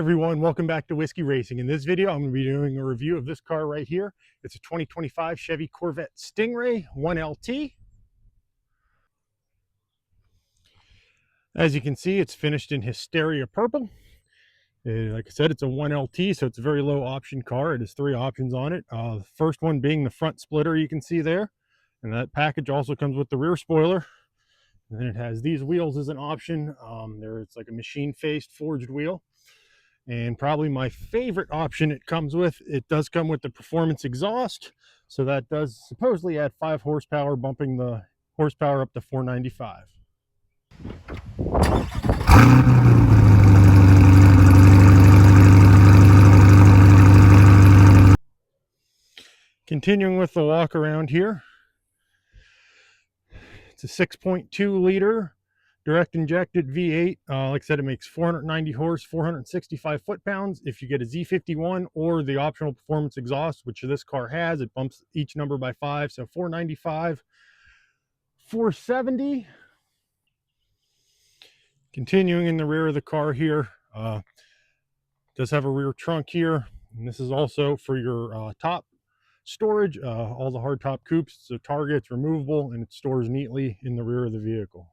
everyone, welcome back to Whiskey Racing. In this video, I'm going to be doing a review of this car right here. It's a 2025 Chevy Corvette Stingray 1LT. As you can see, it's finished in Hysteria Purple. Like I said, it's a 1LT, so it's a very low option car. It has three options on it. The first one being the front splitter you can see there. And that package also comes with the rear spoiler. And then it has these wheels as an option. It's like a machine-faced forged wheel. And probably my favorite option it comes with, it does come with the performance exhaust. So that does supposedly add 5 horsepower, bumping the horsepower up to 495. Continuing with the walk around here. It's a 6.2 liter direct injected V8. Like I said, it makes 490 horse, 465 foot-pounds. If you get a Z51 or the optional performance exhaust, which this car has, it bumps each number by 5. So 495, 470. Continuing in the rear of the car here, does have a rear trunk here. And this is also for your top storage. All the hardtop coupes, so target's removable and it stores neatly in the rear of the vehicle.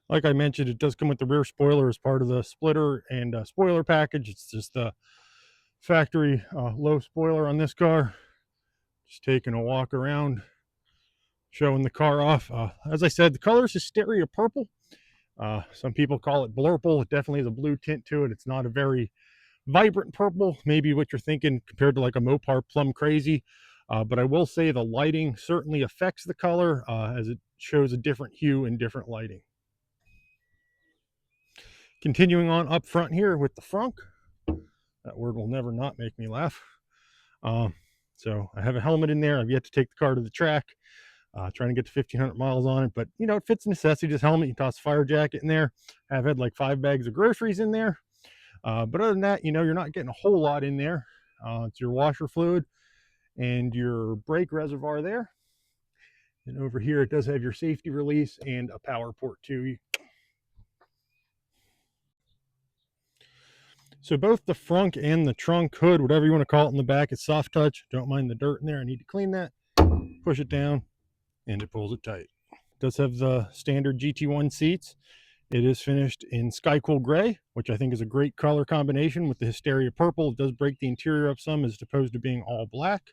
Like I mentioned, it does come with the rear spoiler as part of the splitter and spoiler package. It's just the factory low spoiler on this car. Just taking a walk around, showing the car off. As I said, the color is Hysteria Purple. Some people call it blurple. It definitely has a blue tint to it. It's not a very vibrant purple, maybe what you're thinking compared to like a Mopar Plum Crazy. But I will say the lighting certainly affects the color as it shows a different hue in different lighting. Continuing on up front here with the frunk. That word will never not make me laugh. So I have a helmet in there. I've yet to take the car to the track. Trying to get to 1,500 miles on it. But, you know, it fits necessity. This helmet, you toss a fire jacket in there. I've had like 5 bags of groceries in there. But other than that, you know, you're not getting a whole lot in there. It's your washer fluid and your brake reservoir there. And over here, it does have your safety release and a power port too. So both the frunk and the trunk hood, whatever you want to call it in the back, is soft touch. Don't mind the dirt in there. I need to clean that. Push it down and it pulls it tight. It does have the standard GT1 seats. It is finished in Sky Cool Gray, which I think is a great color combination with the Hysteria Purple. It does break the interior up some as opposed to being all black.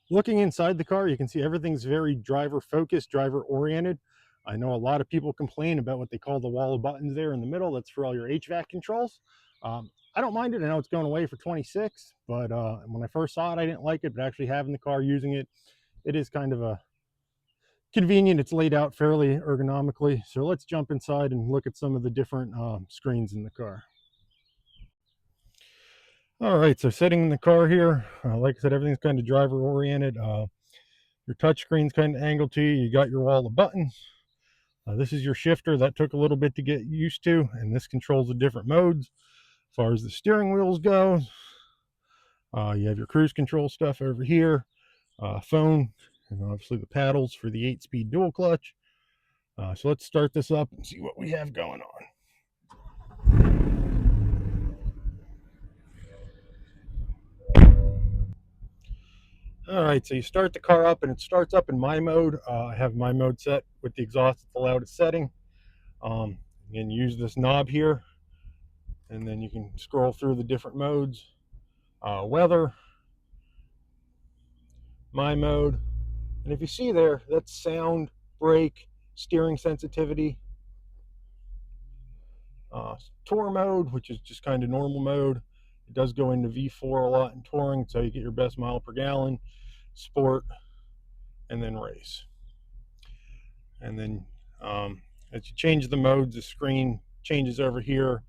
Looking inside the car, you can see everything's very driver focused, driver oriented. I know a lot of people complain about what they call the wall of buttons there in the middle. That's for all your HVAC controls. I don't mind it. I know it's going away for 26, but when I first saw it, I didn't like it. But actually having the car, using it, it is kind of a convenient. It's laid out fairly ergonomically. So let's jump inside and look at some of the different screens in the car. All right, so sitting in the car here, like I said, everything's kind of driver oriented. Your touch screen's kind of angled to you. You got your wall of buttons. This is your shifter. That took a little bit to get used to, and this controls the different modes. As far as the steering wheels go, you have your cruise control stuff over here, phone, and obviously the paddles for the 8-speed dual clutch. So let's start this up and see what we have going on. All right, so you start the car up and it starts up in my mode. I have my mode set with the exhaust at the loudest setting. And use this knob here, and then you can scroll through the different modes. Weather, my mode, and if you see there, that's sound, brake, steering sensitivity. Tour mode, which is just kind of normal mode. It does go into V4 a lot in touring, so you get your best mile per gallon. Sport, and then race. And then as you change the modes, the screen changes over here.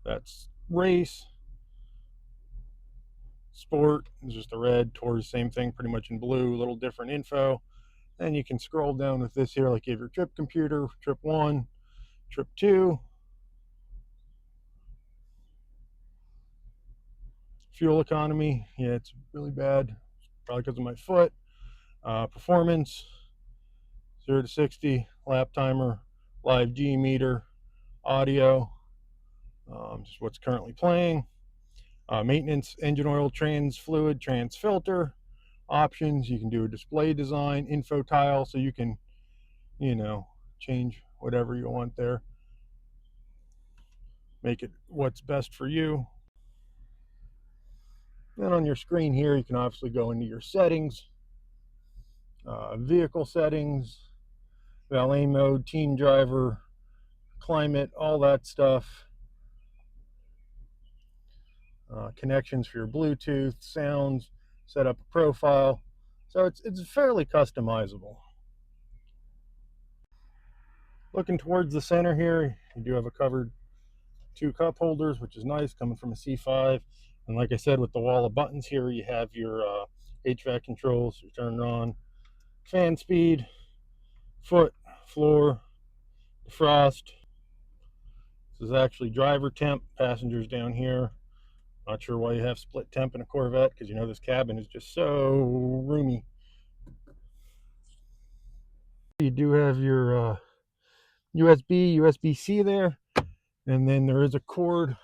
That's race, sport is just the red, tour is the same thing, pretty much in blue, a little different info. Then you can scroll down with this here, like you have your trip computer, trip 1, trip 2, fuel economy. Yeah, it's really bad, probably because of my foot. Performance, 0 to 60, lap timer, live G meter, audio, just what's currently playing. Maintenance, engine oil, trans fluid, trans filter options. You can do a display design, info tile, so you can, change whatever you want there. Make it what's best for you. Then on your screen here, you can obviously go into your settings, vehicle settings, valet mode, team driver, climate, all that stuff. Connections for your Bluetooth, sounds, set up a profile. So it's fairly customizable. Looking towards the center here, you do have a covered 2 cup holders, which is nice, coming from a C5. And like I said, with the wall of buttons here, you have your HVAC controls. You turn it on, fan speed, foot, floor, defrost. This is actually driver temp, passengers down here. Not sure why you have split temp in a Corvette, because this cabin is just so roomy. You do have your USB, USB-C there, and then there is a cord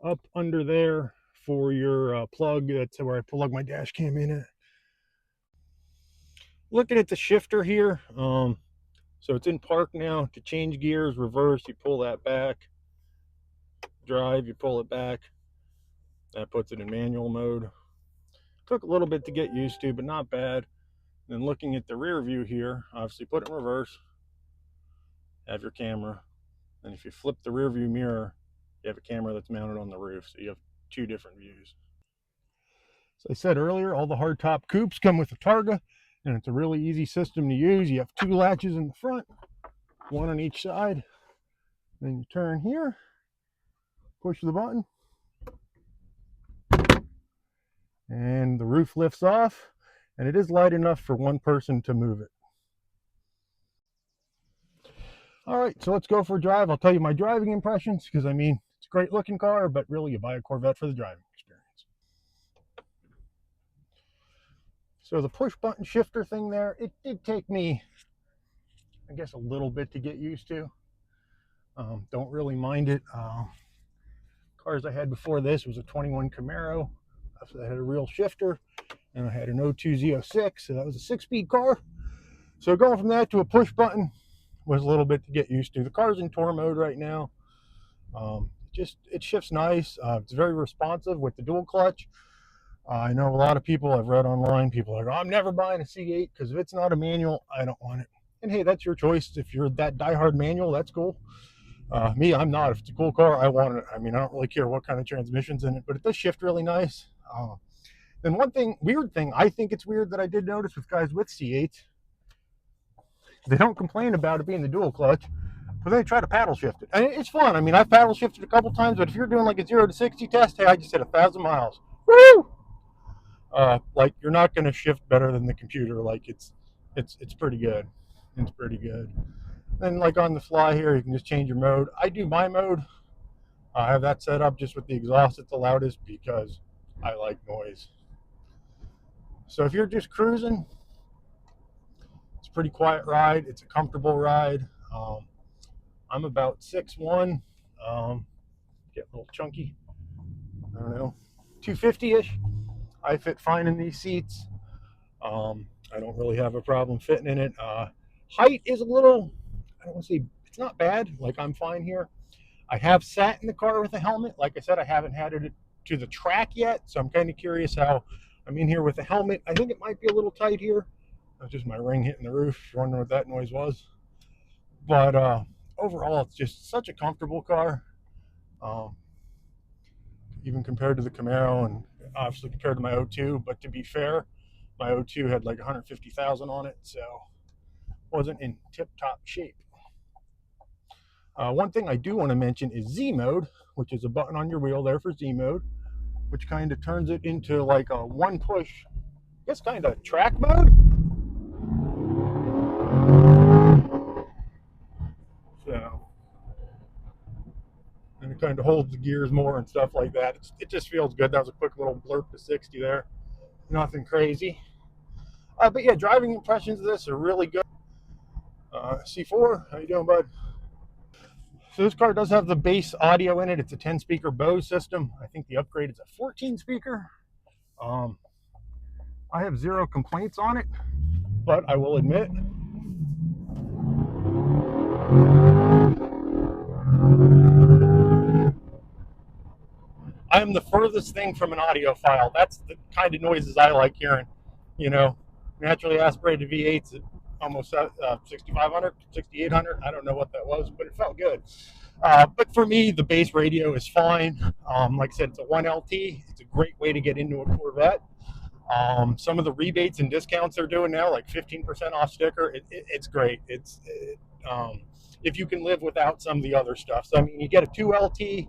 up under there for your plug. That's where I plug my dash cam in at. Looking at the shifter here, so it's in park now. To change gears, reverse, you pull that back. Drive, you pull it back. That puts it in manual mode. Took a little bit to get used to, but not bad. Then looking at the rear view here, obviously put it in reverse. Have your camera. And if you flip the rear view mirror, you have a camera that's mounted on the roof. So you have 2 different views. So I said earlier, all the hardtop coupes come with a Targa, and it's a really easy system to use. You have 2 latches in the front, 1 on each side. Then you turn here, push the button, and the roof lifts off, and it is light enough for 1 person to move it. All right, so let's go for a drive. I'll tell you my driving impressions, because it's a great looking car, but really you buy a Corvette for the driving experience. So the push button shifter thing there, it did take me, I guess, a little bit to get used to. Don't really mind it. Cars I had before this was a 21 Camaro. So I had a real shifter, and I had an 02 Z06, so that was a 6-speed car. So going from that to a push button was a little bit to get used to. The car's in tour mode right now. It shifts nice. It's very responsive with the dual clutch. I know a lot of people, I've read online, people are like, oh, I'm never buying a C8 because if it's not a manual, I don't want it. And hey, that's your choice. If you're that diehard manual, that's cool. Me, I'm not. If it's a cool car, I want it. I don't really care what kind of transmission's in it, but it does shift really nice. Then one weird thing, I think it's weird that I did notice with guys with C8s, they don't complain about it being the dual clutch, but they try to paddle shift it. And it's fun. I've paddle shifted a couple times, but if you're doing like a 0 to 60 test, hey, I just hit 1,000 miles. Woo! Like you're not going to shift better than the computer. Like it's pretty good. It's pretty good. Then like on the fly here, you can just change your mode. I do my mode. I have that set up just with the exhaust at the loudest because I like noise. So if you're just cruising, it's a pretty quiet ride. It's a comfortable ride. I'm about 6'1", get a little chunky. I don't know, 250-ish. I fit fine in these seats. I don't really have a problem fitting in it. Height is a little, I don't want to say, it's not bad. Like I'm fine here. I have sat in the car with a helmet. Like I said, I haven't had it to the track yet, so I'm kind of curious how I'm in here with a helmet. I think it might be a little tight here. That's just my ring hitting the roof. If you're wondering what that noise was. But overall, it's just such a comfortable car. Even compared to the Camaro and obviously compared to my 02. But to be fair, my 02 had like 150,000 on it, so wasn't in tip-top shape. One thing I do want to mention is Z mode, which is a button on your wheel there for Z mode, which kind of turns it into like a one push, I guess kind of track mode. So, and it kind of holds the gears more and stuff like that. It just feels good. That was a quick little blurb to 60 there. Nothing crazy. But yeah, driving impressions of this are really good. C4, how you doing, bud? So this car does have the bass audio in it. It's a 10 speaker Bose system. I think the upgrade is a 14 speaker. I have zero complaints on it, but I will admit I am the furthest thing from an audiophile. That's the kind of noises I like hearing. You know, naturally aspirated V8s at almost 6,500, 6,800. I don't know what that was, but it felt good. But for me, the base radio is fine. Like I said, it's a 1LT. It's a great way to get into a Corvette. Some of the rebates and discounts they're doing now, like 15% off sticker, it's great. If you can live without some of the other stuff. So, I mean, you get a 2LT.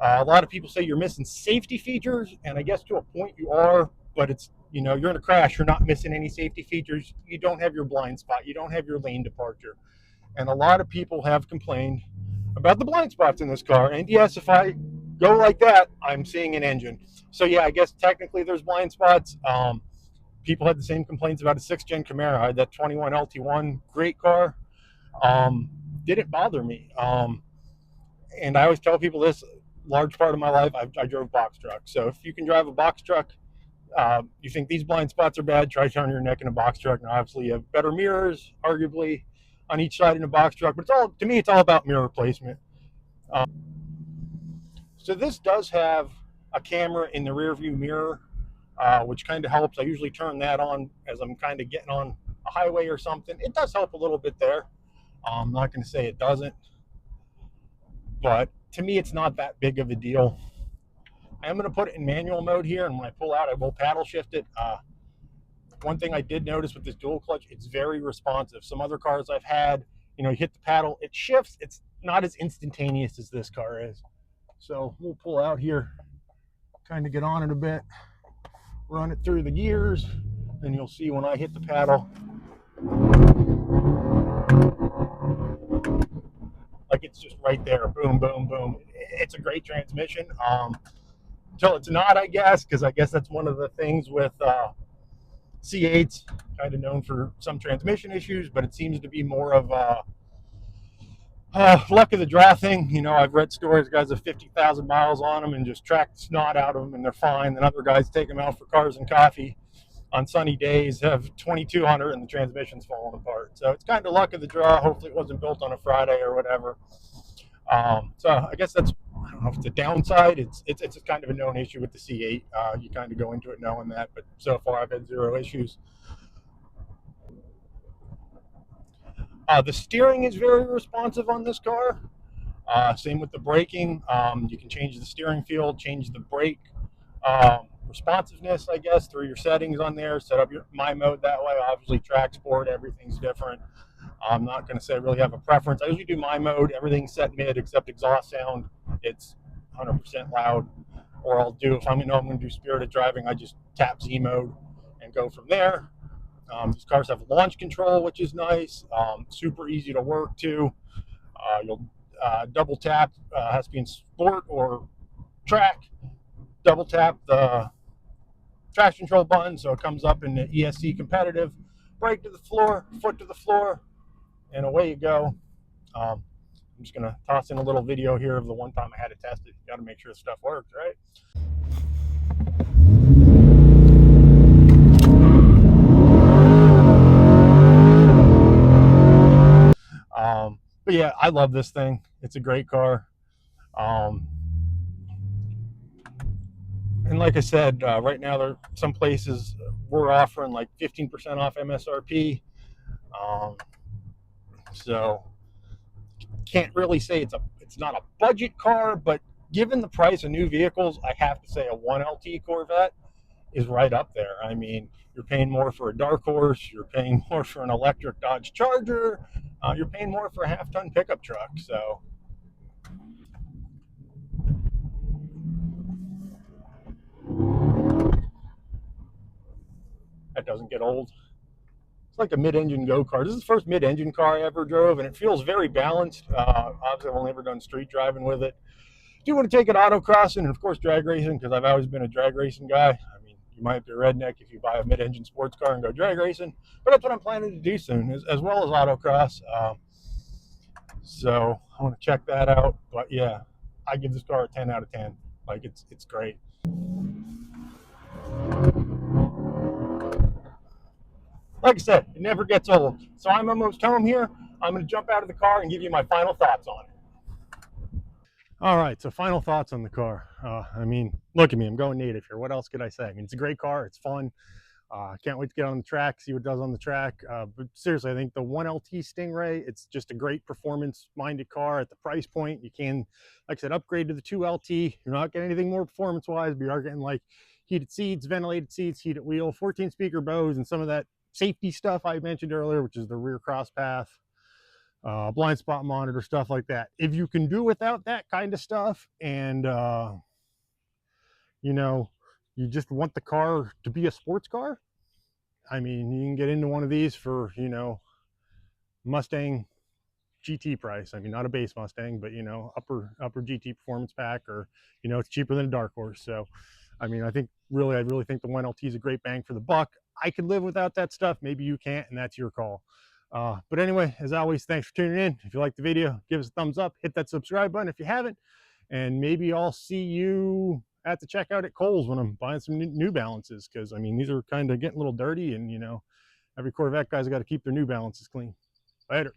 A lot of people say you're missing safety features, and I guess to a point you are, but it's, you know, you're in a crash, you're not missing any safety features. You don't have your blind spot. You don't have your lane departure. And a lot of people have complained about the blind spots in this car. And yes, if I go like that, I'm seeing an engine. So yeah, I guess technically there's blind spots. People had the same complaints about a 6th gen Camaro. I had that 21 LT1, great car. Didn't bother me. And I always tell people this, large part of my life, I drove box trucks. So if you can drive a box truck, you think these blind spots are bad, try turning your neck in a box truck. Now, obviously, you have better mirrors, arguably, on each side in a box truck. But to me, it's all about mirror placement. So this does have a camera in the rear view mirror, which kind of helps. I usually turn that on as I'm kind of getting on a highway or something. It does help a little bit there. I'm not going to say it doesn't, but to me, it's not that big of a deal. I am going to put it in manual mode here, and when I pull out, I will paddle shift it. One thing I did notice with this dual clutch, it's very responsive. Some other cars I've had, you know, you hit the paddle, it shifts. It's not as instantaneous as this car is. So we'll pull out here, kind of get on it a bit, run it through the gears, and you'll see when I hit the paddle, like it's just right there, boom, boom, boom. It's a great transmission. Until it's not, I guess, because I guess that's one of the things with C8s, kind of known for some transmission issues, but it seems to be more of luck of the draw thing. You know, I've read stories, guys have 50,000 miles on them and just track the snot out of them and they're fine. Then other guys take them out for cars and coffee on sunny days, have 2,200 and the transmission's falling apart. So it's kind of luck of the draw. Hopefully it wasn't built on a Friday or whatever. So I guess that's, I don't know if it's a downside. It's kind of a known issue with the C8. You kind of go into it knowing that, but so far I've had zero issues. The steering is very responsive on this car. Same with the braking. You can change the steering feel, change the brake responsiveness, I guess, through your settings on there. Set up your my mode that way. Obviously, track sport, everything's different. I'm not going to say I really have a preference. I usually do my mode. Everything's set mid except exhaust sound. It's 100% loud. Or I'll do, if I'm going to do spirited driving, I just tap Z mode and go from there. These cars have launch control, which is nice. Super easy to work to. You'll double tap, has to be in sport or track. Double tap the traction control button so it comes up in the ESC competitive. Brake to the floor, foot to the floor, and away you go. I'm just going to toss in a little video here of the one time I had to test it. You got to make sure the stuff works, right? But yeah, I love this thing. It's a great car. And like I said, right now there some places we're offering like 15% off MSRP. So can't really say it's not a budget car, but given the price of new vehicles, I have to say a 1LT Corvette is right up there. I mean, you're paying more for a Dark Horse, you're paying more for an electric Dodge Charger, you're paying more for a half-ton pickup truck. So that doesn't get old. It's like a mid-engine go-kart. This is the first mid-engine car I ever drove, and it feels very balanced. Obviously, I've only ever done street driving with it. I do want to take it autocrossing and, of course, drag racing, because I've always been a drag racing guy. I mean, you might be a redneck if you buy a mid-engine sports car and go drag racing, but that's what I'm planning to do soon, as well as autocross. So I want to check that out. But yeah, I give this car a 10 out of 10. Like it's great. Like I said, it never gets old. So I'm almost home here. I'm going to jump out of the car and give you my final thoughts on it. All right, so final thoughts on the car. I mean, look at me, I'm going native here. What else could I say? I mean, it's a great car, it's fun. Can't wait to get on the track, see what it does on the track. But seriously, I think the 1LT Stingray, it's just a great performance-minded car at the price point. You can, like I said, upgrade to the 2LT. You're not getting anything more performance-wise, but you are getting like heated seats, ventilated seats, heated wheel, 14-speaker Bose, and some of that safety stuff I mentioned earlier, which is the rear cross path, blind spot monitor, stuff like that. If you can do without that kind of stuff, and you know, you just want the car to be a sports car, I mean, you can get into one of these for, you know, Mustang GT price. I mean, not a base Mustang, but, you know, upper GT performance pack, or, you know, it's cheaper than a Dark Horse. So I mean, I really think the 1LT is a great bang for the buck. I could live without that stuff. Maybe you can't, and that's your call. But anyway, as always, thanks for tuning in. If you like the video, give us a thumbs up, hit that subscribe button if you haven't, and maybe I'll see you at the checkout at Kohl's when I'm buying some New Balances, because I mean, these are kind of getting a little dirty, and you know, every Corvette guy's got to keep their New Balances clean. Later.